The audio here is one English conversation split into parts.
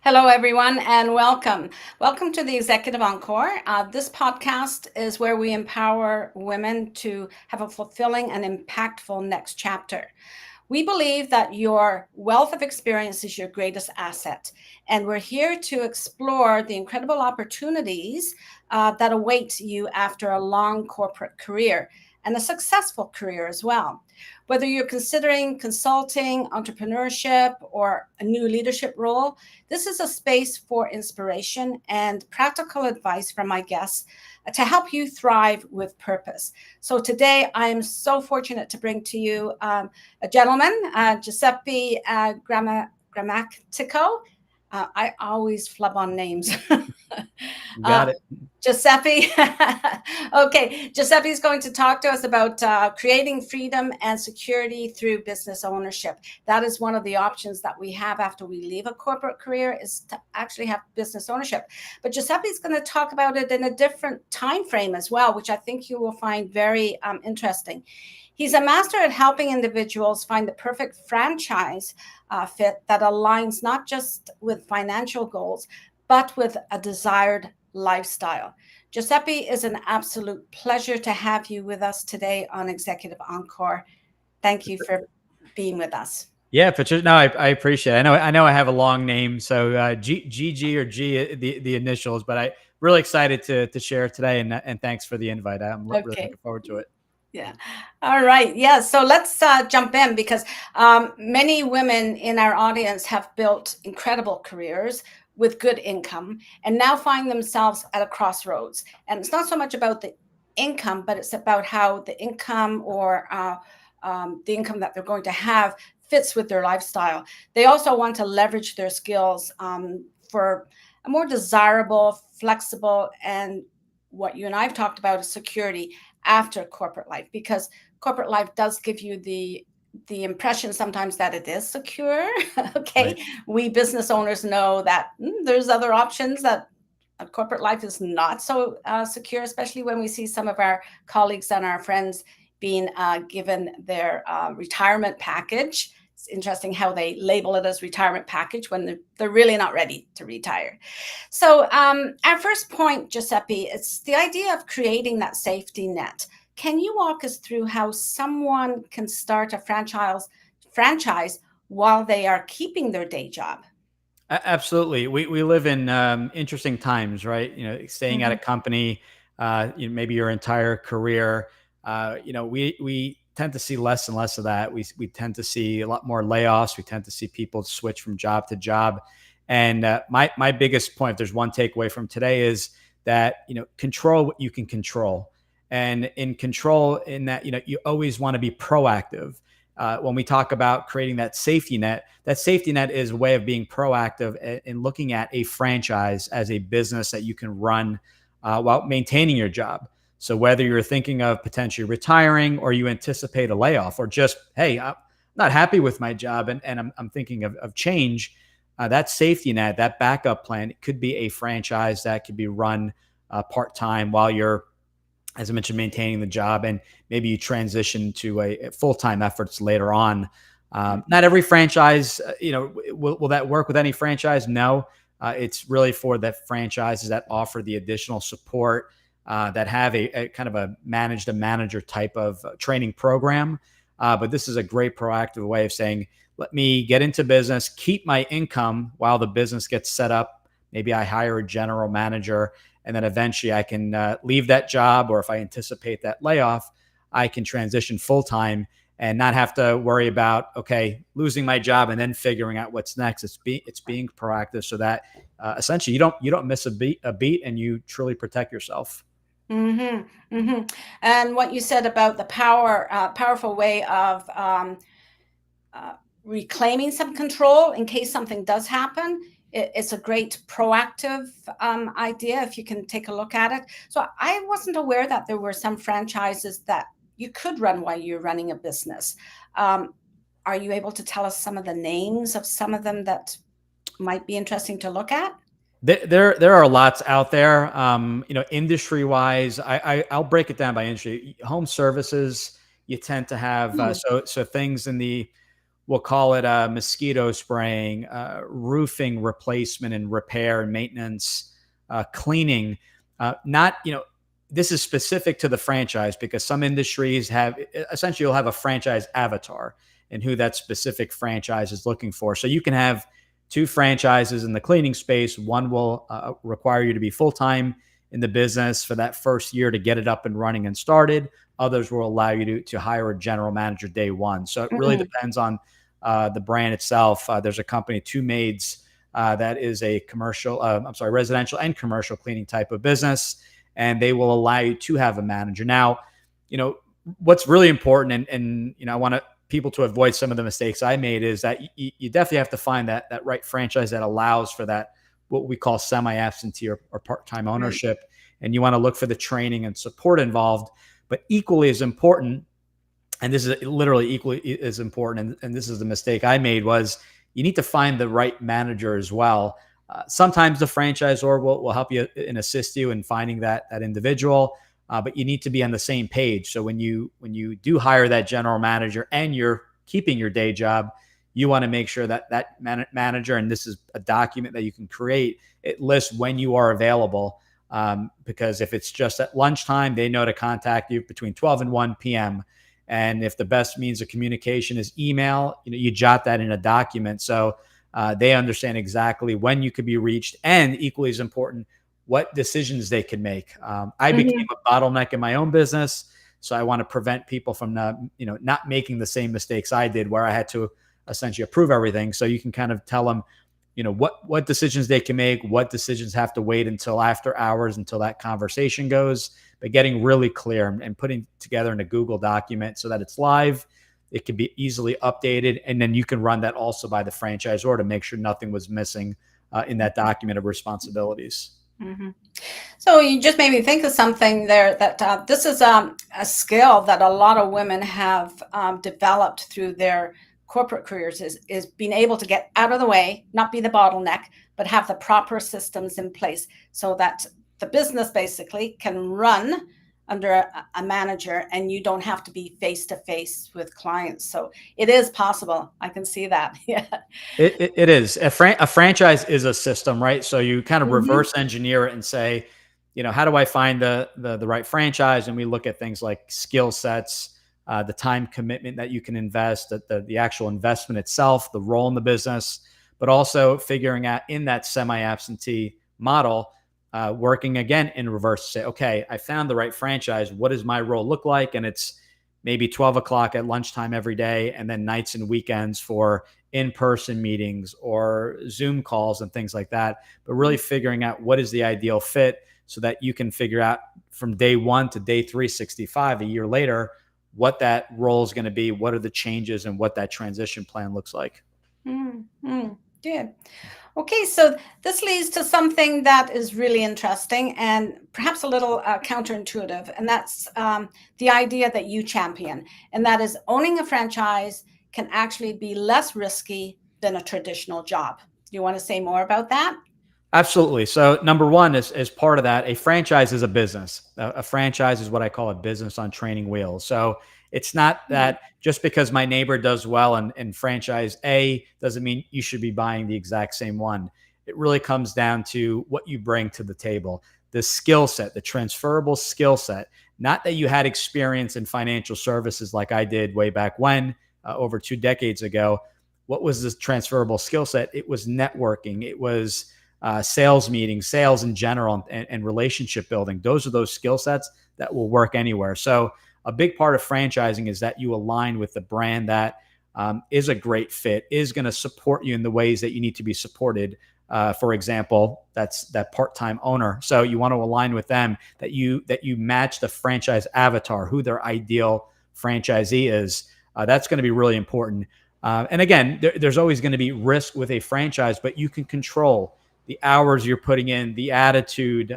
Hello, everyone, and welcome. Welcome to the Executive Encore. This podcast is where we empower women to have a fulfilling and impactful next chapter. We believe that your wealth of experience is your greatest asset, and we're here to explore the incredible opportunities that await you after a long corporate career and a successful career as well. Whether you're considering consulting, entrepreneurship, or a new leadership role, this is a space for inspiration and practical advice from my guests to help you thrive with purpose. So today, I am so fortunate to bring to you a gentleman, Giuseppe Grammatico. I always flub on names. Got it. Giuseppe. Okay, Giuseppe is going to talk to us about creating freedom and security through business ownership. That is one of the options that we have after we leave a corporate career, is to actually have business ownership. But Giuseppe is going to talk about it in a different time frame as well, which I think you will find very interesting. He's a master at helping individuals find the perfect franchise fit that aligns not just with financial goals, but with a desired lifestyle. Giuseppe, is an absolute pleasure to have you with us today on Executive Encore. Thank you for being with us. Yeah, Patricia. No, I appreciate it. I know I have a long name, so GG or G the initials, but I really excited to share today, and thanks for the invite. I'm really Okay. looking forward to it. Yeah. All right. Yeah. So let's jump in because many women in our audience have built incredible careers with good income and now find themselves at a crossroads. And it's not so much about the income, but it's about how the income or the income that they're going to have fits with their lifestyle. They also want to leverage their skills for a more desirable, flexible, and what you and I have talked about is security after corporate life, because corporate life does give you the impression sometimes that it is secure. Okay, Right. we business owners know that there's other options, that corporate life is not so secure, especially when we see some of our colleagues and our friends being given their retirement package. It's interesting how they label it as retirement package when they're really not ready to retire. So our first point, Giuseppe, it's the idea of creating that safety net. Can you walk us through how someone can start a franchise while they are keeping their day job? Absolutely. We live in interesting times, right? Staying at a Mhm. company, maybe your entire career. We tend to see less and less of that. We tend to see a lot more layoffs. We tend to see people switch from job to job. And my biggest point, if there's one takeaway from today, is that control what you can control. And in control, in that you always want to be proactive. When we talk about creating that safety net is a way of being proactive in looking at a franchise as a business that you can run while maintaining your job. So whether you're thinking of potentially retiring, or you anticipate a layoff, or just, hey, I'm not happy with my job and I'm thinking of change, that safety net, that backup plan, it could be a franchise that could be run part-time while you're, as I mentioned, maintaining the job, and maybe you transition to a full-time efforts later on. Not every franchise, will that work with any franchise? No. It's really for the franchises that offer the additional support, that have a kind of a manager type of training program. But this is a great proactive way of saying, let me get into business, keep my income while the business gets set up. Maybe I hire a general manager, and then eventually I can leave that job, or if I anticipate that layoff, I can transition full time and not have to worry about, okay, losing my job and then figuring out what's next. It's being proactive, so that essentially you don't miss a beat, and you truly protect yourself. Mm-hmm, mm-hmm. And what you said about the powerful way of uh, reclaiming some control in case something does happen. It's a great proactive idea if you can take a look at it. So I wasn't aware that there were some franchises that you could run while you're running a business. Um, are you able to tell us some of the names of some of them that might be interesting to look at? There are lots out there. Industry wise, I'll break it down by industry. Home services, you tend to have Hmm. so things in the we'll call it mosquito spraying, roofing replacement and repair and maintenance, cleaning. Not, this is specific to the franchise because some industries have essentially you'll have a franchise avatar and who that specific franchise is looking for. So you can have two franchises in the cleaning space. One will require you to be full time in the business for that first year to get it up and running and started. Others will allow you to hire a general manager day one. So it really depends on the brand itself. There's a company, Two Maids, that is a residential and commercial cleaning type of business, and they will allow you to have a manager. Now, what's really important, and I want people to avoid some of the mistakes I made, is that you definitely have to find that right franchise that allows for that, what we call semi-absentee or part-time ownership. Right. And you want to look for the training and support involved. But equally as important, and this is literally equally as important, and this is the mistake I made, was you need to find the right manager as well. Sometimes the franchisor will help you and assist you in finding that individual, but you need to be on the same page. So when you do hire that general manager and you're keeping your day job, you want to make sure that manager, and this is a document that you can create, it lists when you are available. Because if it's just at lunchtime, they know to contact you between 12 and 1 p.m. And if the best means of communication is email, you jot that in a document. So they understand exactly when you could be reached, and equally as important, what decisions they can make. I became a bottleneck in my own business. So I want to prevent people from not making the same mistakes I did, where I had to essentially approve everything. So you can kind of tell them, what decisions they can make, what decisions have to wait until after hours, until that conversation goes, but getting really clear and putting together in a Google document so that it's live. It can be easily updated. And then you can run that also by the franchisor to make sure nothing was missing in that document of responsibilities. Mm-hmm. So you just made me think of something there, that this is a skill that a lot of women have developed through their corporate careers, is being able to get out of the way, not be the bottleneck, but have the proper systems in place so that the business basically can run under a manager and you don't have to be face to face with clients. So it is possible. I can see that. Yeah. It is. A franchise is a system, right? So you kind of reverse engineer it and say, how do I find the right franchise? And we look at things like skill sets, the time commitment that you can invest, the actual investment itself, the role in the business, but also figuring out in that semi-absentee model, working again in reverse, say, okay, I found the right franchise. What does my role look like? And it's maybe 12 o'clock at lunchtime every day, and then nights and weekends for in-person meetings or Zoom calls and things like that. But really figuring out what is the ideal fit so that you can figure out from day one to day 365, a year later, what that role is going to be, what are the changes, and what that transition plan looks like. Good. Okay, so this leads to something that is really interesting and perhaps a little counterintuitive, and that's the idea that you champion, and that is owning a franchise can actually be less risky than a traditional job. Do you want to say more about that? Absolutely. So number one is, as part of that, a franchise is a business. A franchise is what I call a business on training wheels. So it's not that just because my neighbor does well in franchise A doesn't mean you should be buying the exact same one. It really comes down to what you bring to the table, the skill set, the transferable skill set. Not that you had experience in financial services like I did way back when, over 2 decades ago. What was this transferable skill set? It was networking. It was sales meetings, sales in general, and relationship building. Those are those skill sets that will work anywhere. So a big part of franchising is that you align with the brand that is a great fit, is going to support you in the ways that you need to be supported. For example, that's that part-time owner. So you want to align with them, that you match the franchise avatar, who their ideal franchisee is. That's going to be really important. And again, there's always going to be risk with a franchise, but you can control the hours you're putting in, the attitude,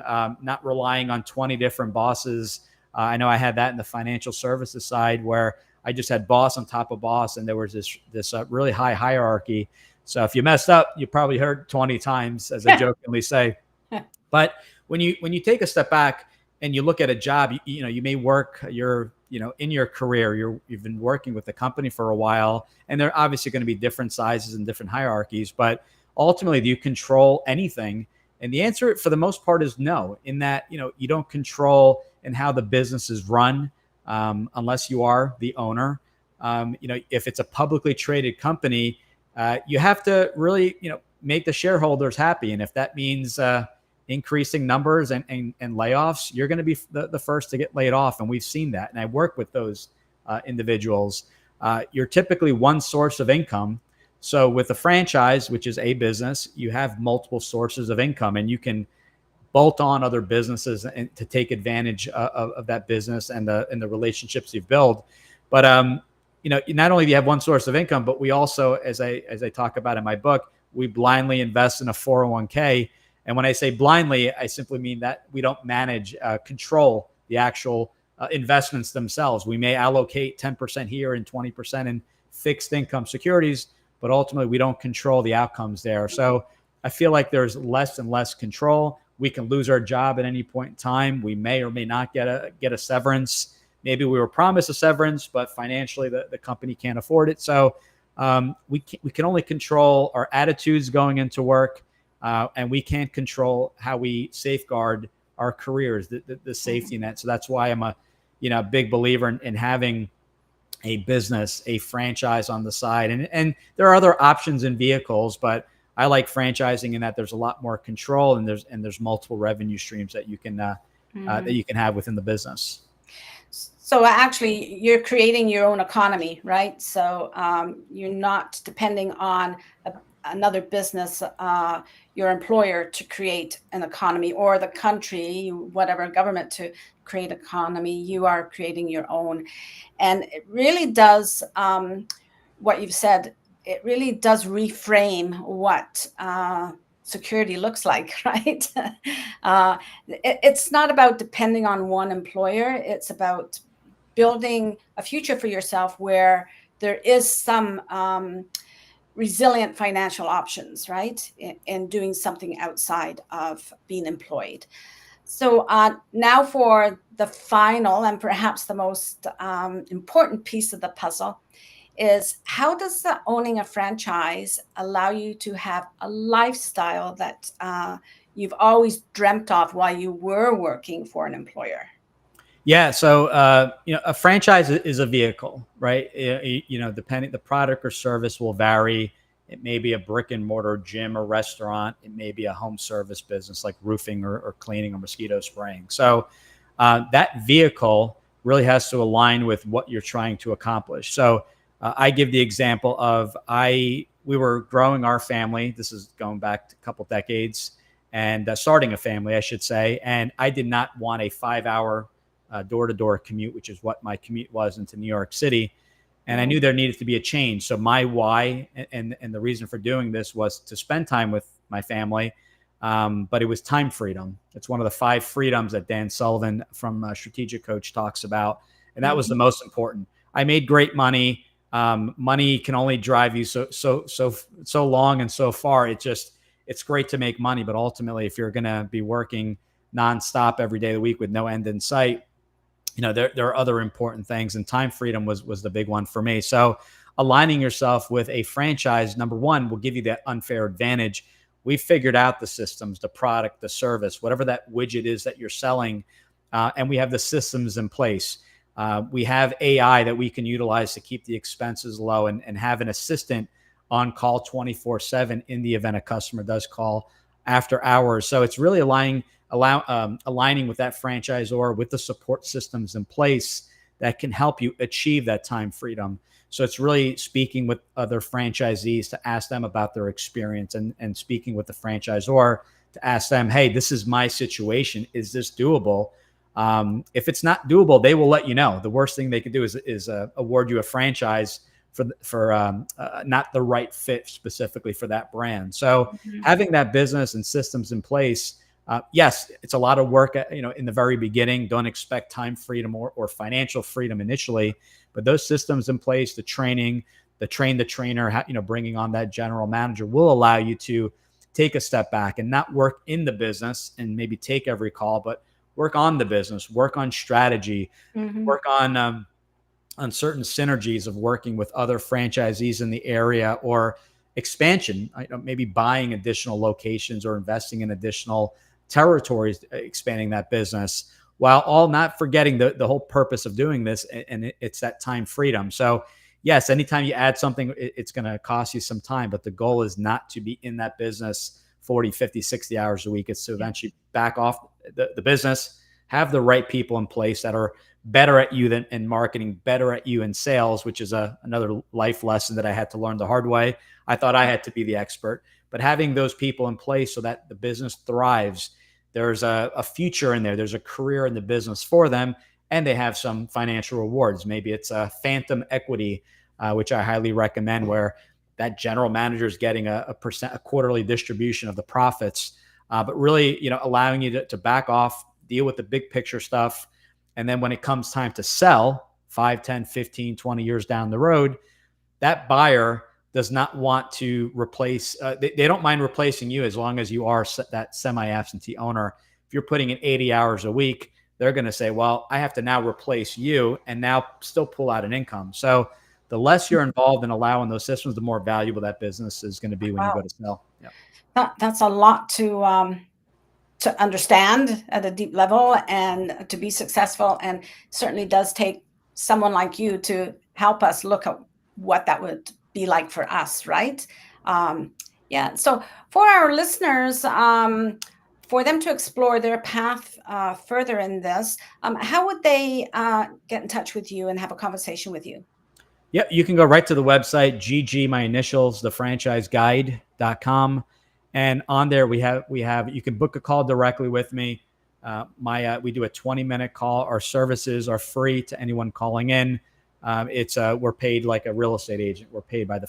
not relying on 20 different bosses. I know I had that in the financial services side, where I just had boss on top of boss, and there was this really high hierarchy. So if you messed up, you probably heard 20 times, as I jokingly say. But when you take a step back and you look at a job, you may work your in your career, you've been working with the company for a while, and there are obviously going to be different sizes and different hierarchies, but ultimately, do you control anything? And the answer for the most part is no, in that, you don't control in how the business is run, unless you are the owner. If it's a publicly traded company, you have to really, make the shareholders happy. And if that means increasing numbers and layoffs, you're going to be the first to get laid off. And we've seen that. And I work with those individuals. You're typically one source of income. So with a franchise, which is a business, you have multiple sources of income, and you can bolt on other businesses and to take advantage of that business and the relationships you've built. But not only do you have one source of income, but we also, as I talk about in my book, we blindly invest in a 401k. And when I say blindly, I simply mean that we don't manage, control the actual investments themselves. We may allocate 10% here and 20% in fixed income securities, but ultimately we don't control the outcomes there. So I feel like there's less and less control. We can lose our job at any point in time. We may or may not get a severance. Maybe we were promised a severance, but financially the company can't afford it. So we can only control our attitudes going into work, and we can't control how we safeguard our careers, the safety net. So that's why I'm a big believer in having a business, a franchise on the side. And there are other options and vehicles, but I like franchising in that there's a lot more control, and there's multiple revenue streams that you can have within the business. So actually, you're creating your own economy, right? So you're not depending on another business, your employer, to create an economy, or the country, whatever government, to create economy. You are creating your own. And it really does, what you've said, it really does reframe what security looks like, right? It's not about depending on one employer. It's about building a future for yourself where there is some resilient financial options, right? In doing something outside of being employed. So now for the final and perhaps the most important piece of the puzzle is, how does owning a franchise allow you to have a lifestyle that you've always dreamt of while you were working for an employer? Yeah. So, a franchise is a vehicle, right? Depending, the product or service will vary. It may be a brick and mortar gym or restaurant. It may be a home service business like roofing or cleaning or mosquito spraying. So that vehicle really has to align with what you're trying to accomplish. So I give the example of we were growing our family. This is going back a couple decades, and starting a family, I should say. And I did not want a 5-hour door-to-door commute, which is what my commute was into New York City. And I knew there needed to be a change. So my why and the reason for doing this was to spend time with my family, but it was time freedom. It's one of the 5 freedoms that Dan Sullivan from Strategic Coach talks about, and that was the most important. I made great money. Money can only drive you so long and so far. It's great to make money, but ultimately, if you're going to be working nonstop every day of the week with no end in sight, there are other important things, and time freedom was the big one for me. So aligning yourself with a franchise, number one, will give you that unfair advantage. We've figured out the systems, the product, the service, whatever that widget is that you're selling, and we have the systems in place. We have AI that we can utilize to keep the expenses low, and have an assistant on call 24/7 in the event a customer does call after hours. So it's really aligning with that franchisor with the support systems in place that can help you achieve that time freedom. So it's really speaking with other franchisees to ask them about their experience, and speaking with the franchisor to ask them, hey, this is my situation. Is this doable? If it's not doable, they will let you know. The worst thing they could do is award you a franchise for not the right fit specifically for that brand. So having that business and systems in place, yes, it's a lot of work, in the very beginning. Don't expect time freedom or financial freedom initially, but those systems in place, the training, the trainer, bringing on that general manager will allow you to take a step back and not work in the business and maybe take every call, but work on the business, work on strategy, Mm-hmm. work on certain synergies of working with other franchisees in the area, or expansion, maybe buying additional locations or investing in additional territories, expanding that business, while all not forgetting the whole purpose of doing this. And it's that time freedom. So yes, anytime you add something, it's going to cost you some time, but the goal is not to be in that business 40, 50, 60 hours a week. It's to eventually back off the business, have the right people in place that are better at you than in marketing, better at you in sales, which is another life lesson that I had to learn the hard way. I thought I had to be the expert, but having those people in place so that the business thrives, there's a future in there, there's a career in the business for them, and they have some financial rewards. Maybe it's a phantom equity, which I highly recommend, where that general manager is getting a quarterly distribution of the profits, but really, allowing you to back off, deal with the big picture stuff. And then when it comes time to sell 5, 10, 15, 20 years down the road, that buyer does not want to replace, they don't mind replacing you as long as you are that semi-absentee owner. If you're putting in 80 hours a week, they're going to say, well, I have to now replace you and now still pull out an income. So the less you're involved in allowing those systems, the more valuable that business is going to be when you go to sell. Yeah. That's a lot to understand at a deep level and to be successful, and certainly does take someone like you to help us look at what that would be like for us, right? Yeah. So for our listeners, for them to explore their path further in this, how would they get in touch with you and have a conversation with you? Yeah, you can go right to the website, GG, my initials, thefranchiseguide.com. And on there, we have, you can book a call directly with me. We do a 20-minute call. Our services are free to anyone calling in. We're paid like a real estate agent. We're paid by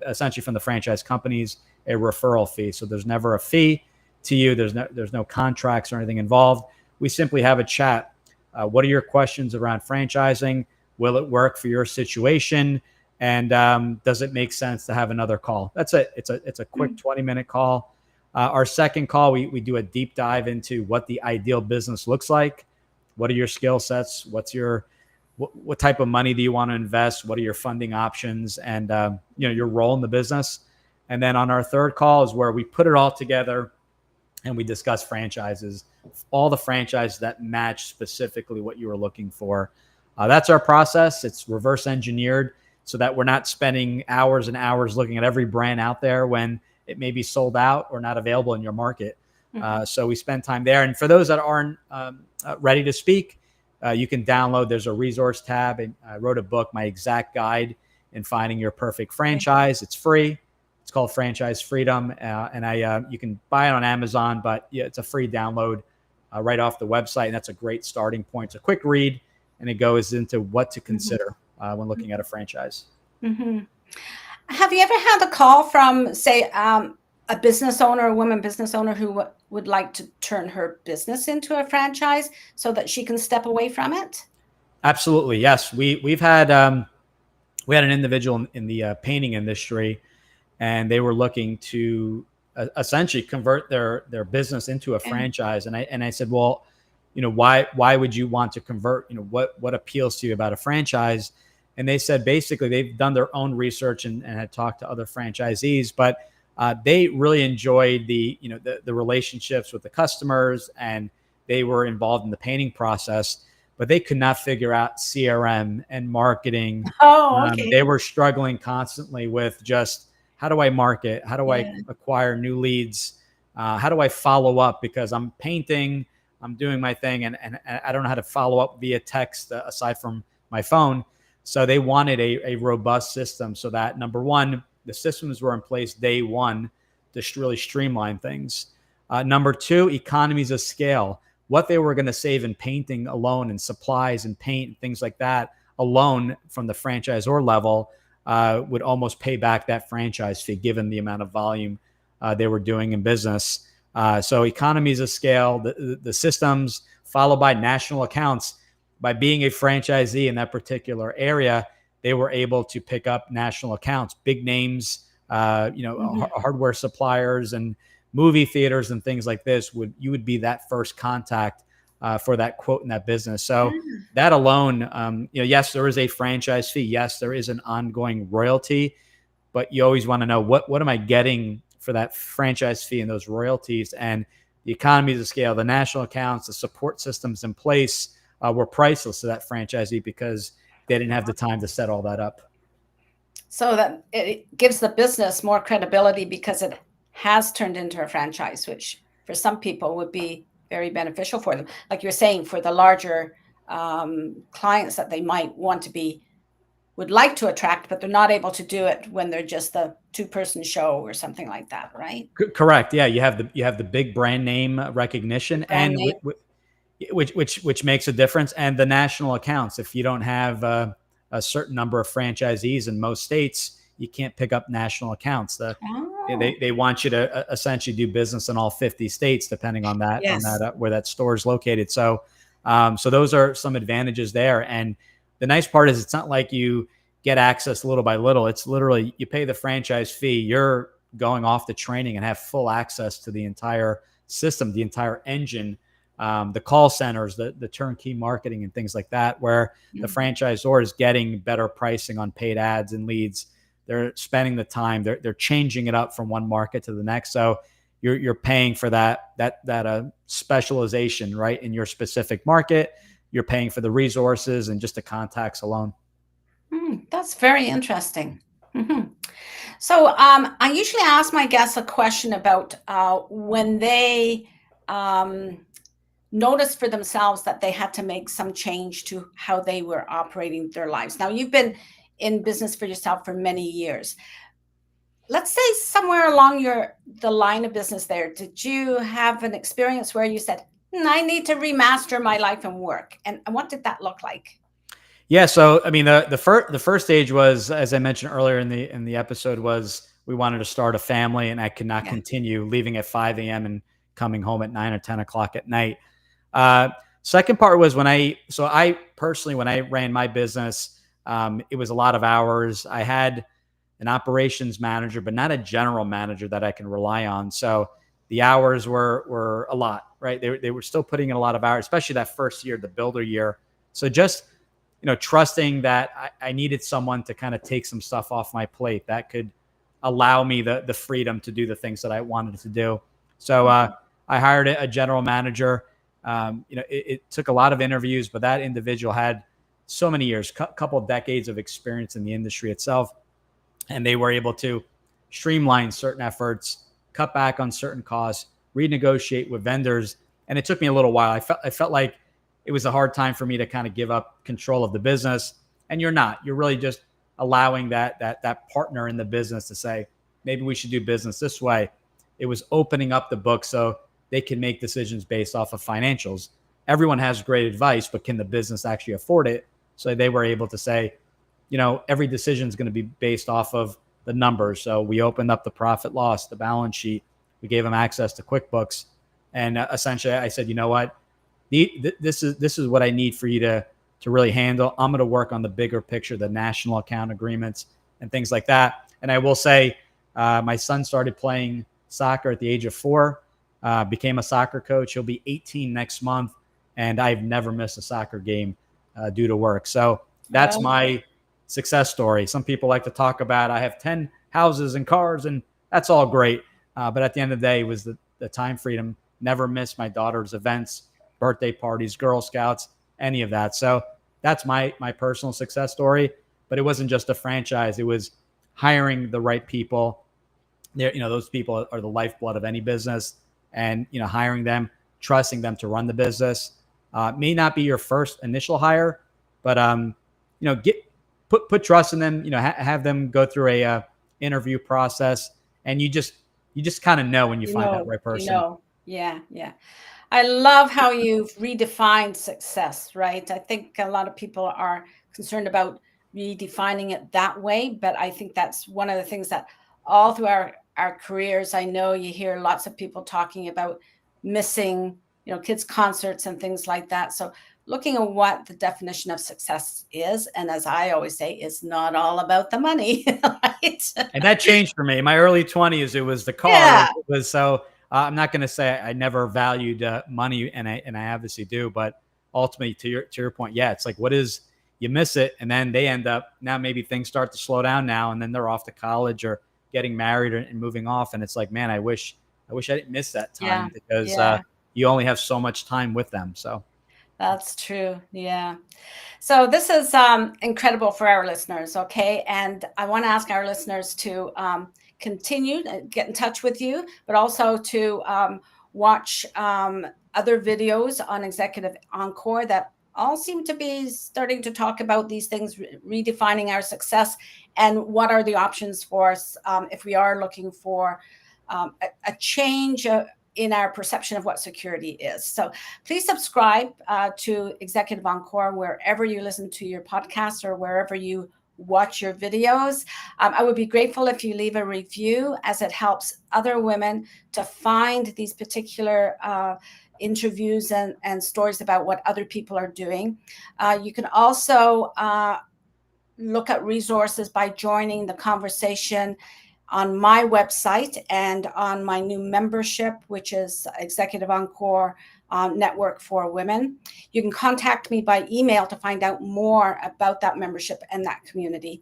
essentially from the franchise companies, a referral fee. So there's never a fee to you. There's no contracts or anything involved. We simply have a chat. What are your questions around franchising? Will it work for your situation? And does it make sense to have another call? That's it. It's a quick 20-minute call. Our second call, we do a deep dive into what the ideal business looks like. What are your skill sets? What type of money do you want to invest? What are your funding options? And your role in the business. And then on our third call is where we put it all together and we discuss franchises, all the franchises that match specifically what you were looking for. That's our process. It's reverse engineered so that we're not spending hours and hours looking at every brand out there when it may be sold out or not available in your market. So we spend time there. And for those that aren't ready to speak, you can download. There's a resource tab. And I wrote a book, My Exact Guide in Finding Your Perfect Franchise. It's free. It's called Franchise Freedom. And you can buy it on Amazon, but yeah, it's a free download right off the website. And that's a great starting point. It's a quick read, and it goes into what to consider when looking at a franchise. Mm-hmm. Have you ever had a call from, say, a business owner, a woman business owner who would like to turn her business into a franchise so that she can step away from it? Absolutely, yes. We had an individual in the painting industry, and they were looking to essentially convert their business into a franchise. And I said, well, why would you want to convert? What appeals to you about a franchise? And they said basically they've done their own research and had talked to other franchisees, but they really enjoyed the relationships with the customers, and they were involved in the painting process, but they could not figure out CRM and marketing. Oh, okay. They were struggling constantly with just, how do I market? How do I acquire new leads? How do I follow up? Because I'm painting, I'm doing my thing, and I don't know how to follow up via text aside from my phone. So they wanted a robust system so that, number one, the systems were in place day one to really streamline things. Number two, economies of scale. What they were going to save in painting alone and supplies and paint and things like that alone from the franchisor level would almost pay back that franchise fee given the amount of volume they were doing in business. So economies of scale, the systems, followed by national accounts. By being a franchisee in that particular area, they were able to pick up national accounts, big names, hardware suppliers and movie theaters and things like this. You would be that first contact for that quote in that business. So that alone, yes, there is a franchise fee. Yes, there is an ongoing royalty, but you always want to know what am I getting for that franchise fee and those royalties, and the economies of scale, the national accounts, the support systems in place were priceless to that franchisee because they didn't have the time to set all that up. So that it gives the business more credibility because it has turned into a franchise, which for some people would be very beneficial for them. Like you're saying, for the larger clients that they might want to be, would like to attract, but they're not able to do it when they're just the two-person show or something like that, right? Correct. Yeah, you have the big brand name recognition, Big brand and name. which makes a difference, and the national accounts. If you don't have a certain number of franchisees in most states, you can't pick up national accounts. Oh, They want you to essentially do business in all 50 states, depending on that yes. where that store is located. So so those are some advantages there. And the nice part is it's not like you get access little by little. It's literally you pay the franchise fee, you're going off the training and have full access to the entire system, the entire engine, the call centers, the turnkey marketing and things like that, where the franchisor is getting better pricing on paid ads and leads. They're spending the time. They're changing it up from one market to the next. So you're paying for that specialization, right, in your specific market. You're paying for the resources and just the contacts alone. That's very interesting. So I usually ask my guests a question about when they noticed for themselves that they had to make some change to how they were operating their lives. Now, you've been in business for yourself for many years. Let's say somewhere along the line of business there, did you have an experience where you said, I need to remaster my life and work? And what did that look like? Yeah, so I mean, the first stage was, as I mentioned earlier in the episode, was we wanted to start a family, and I could not Yeah. continue leaving at 5 a.m. and coming home at 9 or 10 o'clock at night. Uh, Second part was I personally, when I ran my business, it was a lot of hours. I had an operations manager, but not a general manager that I can rely on. So the hours were a lot, right? They were still putting in a lot of hours, especially that first year, the builder year. So just trusting that I needed someone to kind of take some stuff off my plate that could allow me the freedom to do the things that I wanted to do. So I hired a general manager. It took a lot of interviews, but that individual had so many years, couple of decades of experience in the industry itself, and they were able to streamline certain efforts, cut back on certain costs, renegotiate with vendors. And it took me a little while. I felt like it was a hard time for me to kind of give up control of the business. And you're really just allowing that partner in the business to say, maybe we should do business this way. It was opening up the book so they can make decisions based off of financials. Everyone has great advice, but can the business actually afford it? So they were able to say, every decision is going to be based off of the numbers. So we opened up the profit loss, the balance sheet. We gave them access to QuickBooks. And essentially I said, you know what, this is what I need for you to really handle. I'm going to work on the bigger picture, the national account agreements and things like that. And I will say, my son started playing soccer at the age of 4, became a soccer coach. He'll be 18 next month. And I've never missed a soccer game due to work. So that's my success story. Some people like to talk about, I have 10 houses and cars, and that's all great. But at the end of the day, it was the time freedom. Never missed my daughter's events, birthday parties, Girl Scouts, any of that. So that's my personal success story. But it wasn't just a franchise. It was hiring the right people. Those people are the lifeblood of any business, and hiring them, trusting them to run the business. May not be your first initial hire, but put trust in them. Have them go through a interview process, and you just kind of know when you find that right person. Yeah. I love how you've redefined success, right? I think a lot of people are concerned about redefining it that way, but I think that's one of the things that all through our careers, I know you hear lots of people talking about missing, kids' concerts and things like that. So looking at what the definition of success is, and as I always say, it's not all about the money, right? And that changed for me. In my early 20s, it was the car. Yeah. It was so I'm not going to say I never valued money, and I obviously do, but ultimately, to your point, yeah, it's like, what is, you miss it, and then they end up, now maybe things start to slow down now, and then they're off to college or getting married and moving off, and it's like, man, I wish I didn't miss that Yeah. time, because Yeah. you only have so much time with them. So That's true. Yeah. So this is incredible for our listeners, okay? And I want to ask our listeners to continue to get in touch with you, but also to watch other videos on Executive Encore that all seem to be starting to talk about these things, redefining our success, and what are the options for us if we are looking for a change in our perception of what security is. So please subscribe to Executive Encore wherever you listen to your podcast or wherever you watch your videos. I would be grateful if you leave a review, as it helps other women to find these particular interviews and stories about what other people are doing. You can also look at resources by joining the conversation on my website and on my new membership, which is Executive Encore Network for Women. You can contact me by email to find out more about that membership and that community.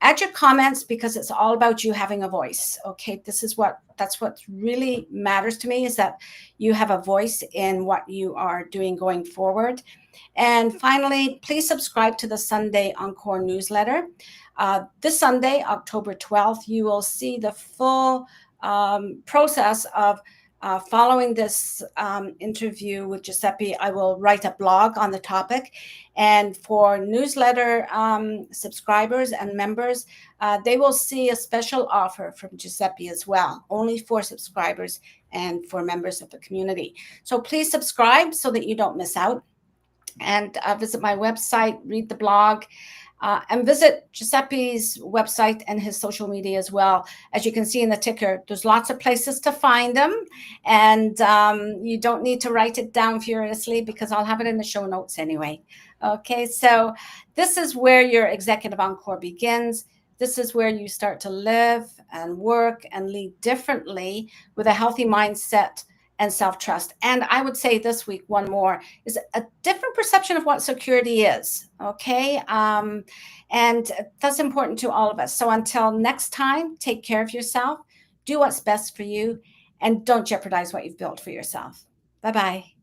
Add your comments, because it's all about you having a voice. Okay, that's what really matters to me, is that you have a voice in what you are doing going forward. And finally, please subscribe to the Sunday Encore newsletter. This Sunday, October 12th, you will see the full process of following this interview with Giuseppe. I will write a blog on the topic. And for newsletter subscribers and members, they will see a special offer from Giuseppe as well, only for subscribers and for members of the community. So please subscribe so that you don't miss out. And visit my website, read the blog, and visit Giuseppe's website and his social media as well. As you can see in the ticker, there's lots of places to find them, and you don't need to write it down furiously, because I'll have it in the show notes anyway. Okay, so this is where your Executive Encore begins. This is where you start to live and work and lead differently with a healthy mindset and self-trust. And I would say this week, one more, is a different perception of what security is, okay? And that's important to all of us. So until next time, take care of yourself, do what's best for you, and don't jeopardize what you've built for yourself. Bye-bye.